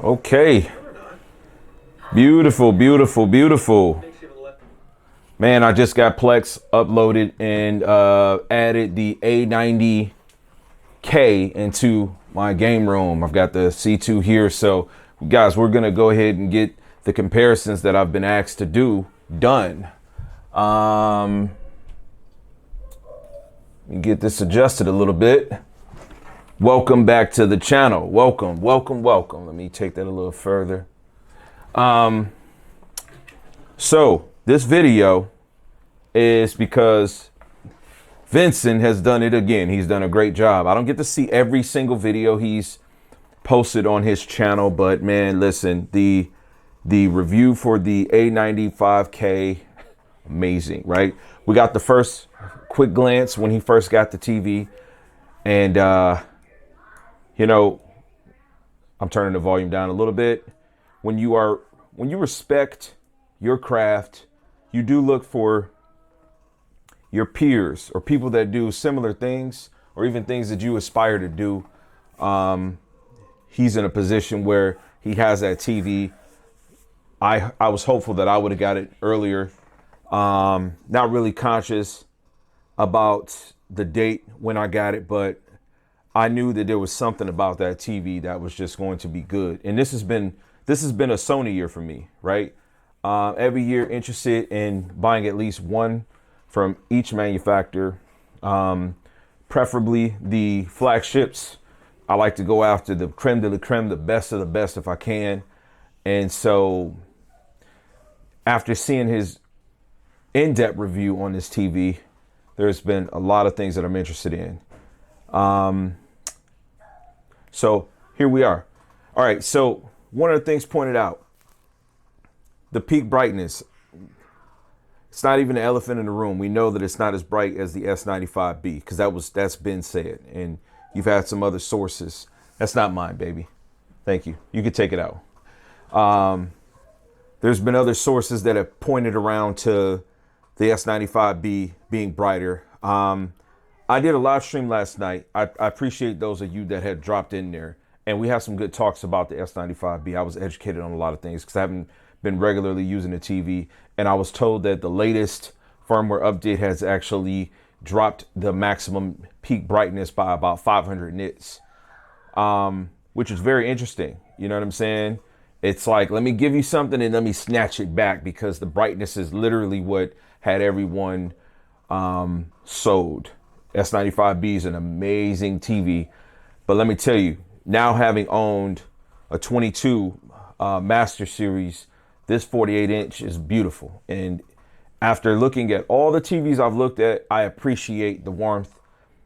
Okay. Beautiful, beautiful, beautiful. Man, I just got Plex uploaded and added the A90K into my game room. I've got the C2 here. So, guys, we're going to go ahead and get the comparisons that I've been asked to do done. Let me get this adjusted a little bit. Welcome back to the channel. Welcome, welcome, welcome. Let me take that a little further. So this video is because Vincent has done it again. He's done a great job. I don't get to see every single video he's posted on his channel, but man, listen, the review for the A95K, amazing, right? We got the first quick glance when he first got the TV, and you know, I'm turning the volume down a little bit. When you respect your craft, you do look for your peers or people that do similar things or even things that you aspire to do. He's in a position where he has that TV. I was hopeful that I would have got it earlier. Not really conscious about the date when I got it, but I knew that there was something about that TV that was just going to be good. And this has been a Sony year for me, right? Every year interested in buying at least one from each manufacturer, preferably the flagships. I like to go after the creme de la creme, the best of the best if I can. And so after seeing his in-depth review on this TV, there's been a lot of things that I'm interested in. So here we are. All right. So one of the things pointed out, the peak brightness. It's not even an elephant in the room. We know that it's not as bright as the S95B because that's been said. And you've had some other sources. That's not mine, baby. Thank you. You could take it out. There's been other sources that have pointed around to the S95B being brighter. I did a live stream last night. I appreciate those of you that had dropped in there. And we have some good talks about the S95B. I was educated on a lot of things because I haven't been regularly using the TV. And I was told that the latest firmware update has actually dropped the maximum peak brightness by about 500 nits, which is very interesting. You know what I'm saying? It's like, let me give you something and let me snatch it back because the brightness is literally what had everyone sold. S95B is an amazing TV, but let me tell you, now having owned a 22 Master Series, this 48-inch is beautiful. And after looking at all the TVs I've looked at, I appreciate the warmth,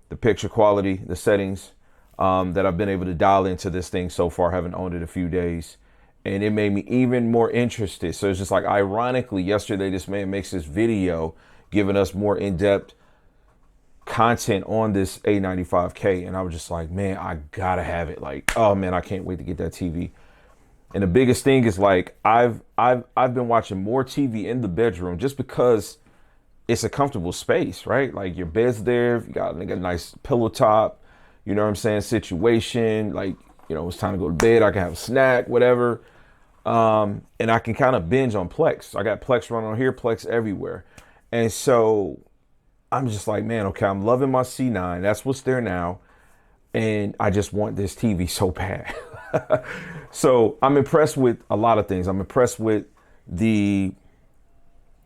the picture quality, the settings that I've been able to dial into this thing so far. I haven't owned it a few days, and it made me even more interested. So it's just like, ironically, yesterday this man makes this video giving us more in-depth content on this A95K, and I was just like, man, I gotta have it. Like, oh man, I can't wait to get that TV. And the biggest thing is, like, I've been watching more TV in the bedroom just because it's a comfortable space, right? Like, your bed's there, you got a nice pillow top, you know what I'm saying, situation, like, you know, it's time to go to bed, I can have a snack, whatever. And I can kind of binge on Plex. I got Plex running on here, Plex everywhere. And so I'm just like, man, okay, I'm loving my C9. That's what's there now. And I just want this TV so bad. So I'm impressed with a lot of things. I'm impressed with the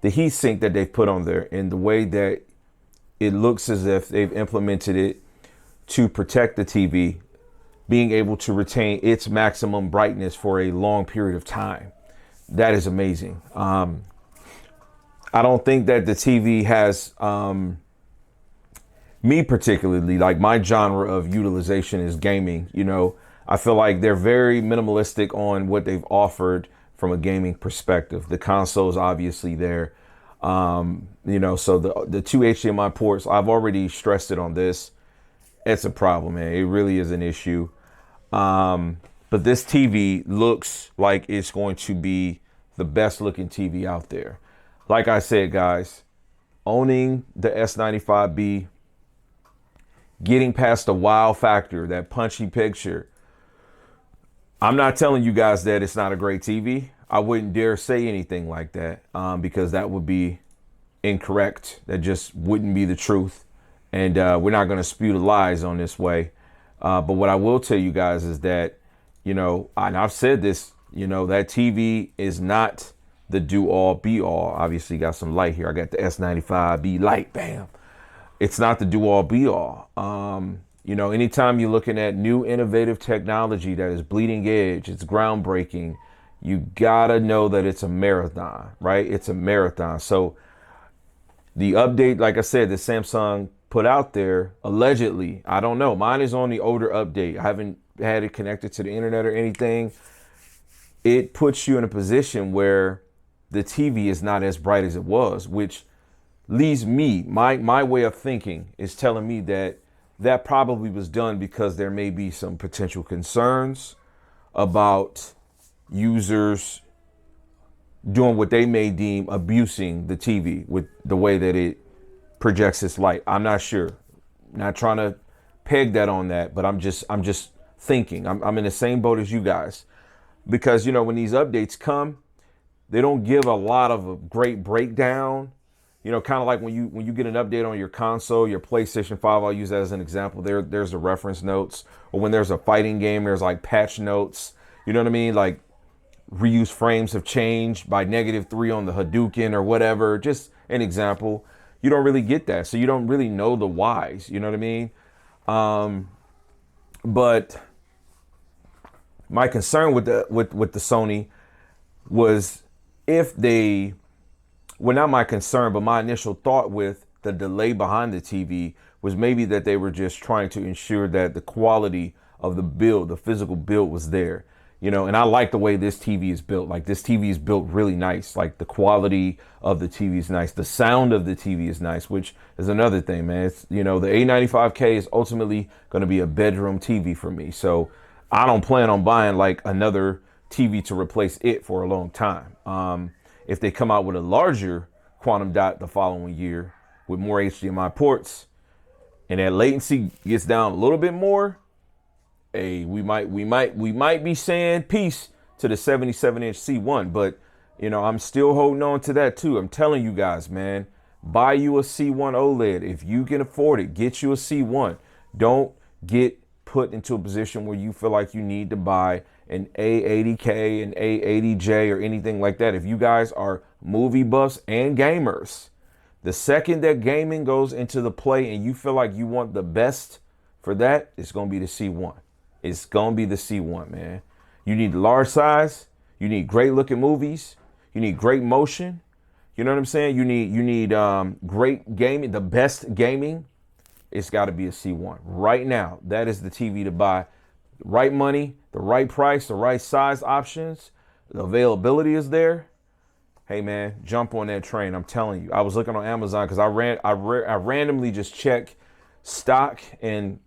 heat sink that they've put on there and the way that it looks as if they've implemented it to protect the TV being able to retain its maximum brightness for a long period of time. That is amazing. I don't think that the TV has, me particularly, like, my genre of utilization is gaming. You know, I feel like they're very minimalistic on what they've offered from a gaming perspective. The console's obviously there. You know, so the two HDMI ports, I've already stressed it on this. It's a problem, man. It really is an issue. But this TV looks like it's going to be the best looking TV out there. Like I said, guys, owning the S95B, getting past the wow factor, that punchy picture, I'm not telling you guys that it's not a great TV. I wouldn't dare say anything like that because that would be incorrect. That just wouldn't be the truth. And we're not going to spew the lies on this way. But what I will tell you guys is that, and I've said this, that TV is not the do all be all. Obviously, got some light here. I got the S95B light. Bam. It's not the do all be all. Anytime you're looking at new innovative technology that is bleeding edge, it's groundbreaking, you gotta know that it's a marathon, right? It's a marathon. So the update, like I said, that Samsung put out there, allegedly, I don't know. Mine is on the older update. I haven't had it connected to the internet or anything. It puts you in a position where the TV is not as bright as it was, which leaves me, my way of thinking is telling me that probably was done because there may be some potential concerns about users doing what they may deem abusing the TV with the way that it projects its light. I'm not sure. Not trying to peg that on that, but I'm just thinking. I'm in the same boat as you guys. Because, when these updates come, they don't give a lot of a great breakdown. Kind of like when you get an update on your console, your PlayStation 5, I'll use that as an example. There's the reference notes. Or when there's a fighting game, there's like patch notes. You know what I mean? Like reuse frames have changed by -3 on the Hadouken or whatever. Just an example. You don't really get that. So you don't really know the whys. You know what I mean? But my concern with the Sony was if they, well, not my concern, but my initial thought with the delay behind the TV was maybe that they were just trying to ensure that the quality of the build, the physical build was there. And I like the way this TV is built. Like this TV is built really nice. Like the quality of the TV is nice. The sound of the TV is nice, which is another thing, man. It's, the A95K is ultimately going to be a bedroom TV for me. So I don't plan on buying like another TV to replace it for a long time. If they come out with a larger quantum dot the following year with more HDMI ports and that latency gets down a little bit more, hey, we might be saying peace to the 77-inch C1, but I'm still holding on to that too. I'm telling you guys, man, buy you a C1 OLED if you can afford it. Get you a C1. Don't get put into a position where you feel like you need to buy an A80K, an A80J, or anything like that. If you guys are movie buffs and gamers, the second that gaming goes into the play and you feel like you want the best for that, it's going to be the C1. It's going to be the C1, man. You need large size. You need great looking movies. You need great motion. You know what I'm saying? You need great gaming, the best gaming. It's got to be a C1 right now. That is the TV to buy. Right money, the right price, the right size options. The availability is there. Hey man, jump on that train. I'm telling you. I was looking on Amazon because I randomly just check stock and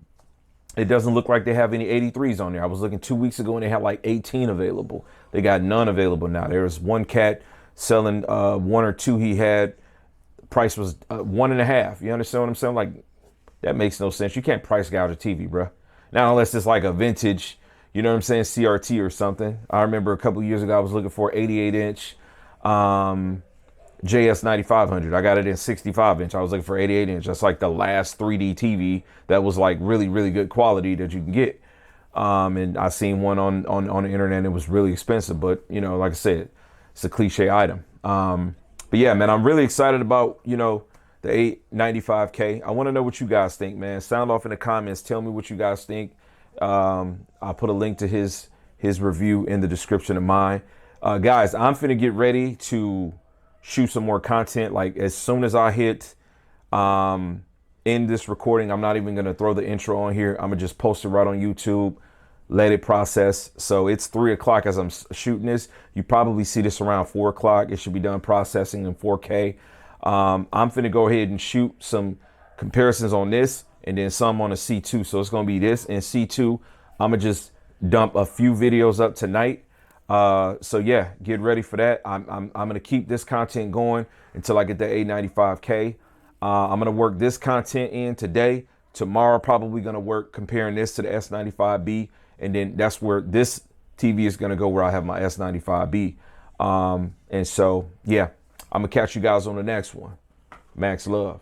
it doesn't look like they have any 83s on there. I was looking 2 weeks ago and they had like 18 available. They got none available now. There was one cat selling one or two he had. The price was 1.5. You understand what I'm saying? Like, that makes no sense. You can't price gouge a TV, bro. Now, unless it's like a vintage, you know what I'm saying, CRT or something. I remember a couple of years ago, I was looking for 88-inch JS9500. I got it in 65-inch. I was looking for 88-inch. That's like the last 3D TV that was like really, really good quality that you can get. And I seen one on the internet and it was really expensive. But, you know, like I said, it's a cliche item. But yeah, man, I'm really excited about, you know, the A95K. I want to know what you guys think, man. Sound off in the comments. Tell me what you guys think. I'll put a link to his review in the description of mine. Guys, I'm finna get ready to shoot some more content. Like as soon as I hit end this recording, I'm not even gonna throw the intro on here. I'm gonna just post it right on YouTube, let it process. So it's 3 o'clock as I'm shooting this. You probably see this around 4 o'clock. It should be done processing in 4K. I'm finna go ahead and shoot some comparisons on this and then some on a C2. So it's gonna be this and C2. I'm gonna just dump a few videos up tonight. So yeah, get ready for that. I'm gonna keep this content going until I get the A95K. I'm gonna work this content in today. Tomorrow, probably gonna work comparing this to the S95B, and then that's where this TV is going to go where I have my S95B. And so, yeah, I'm going to catch you guys on the next one. Max love.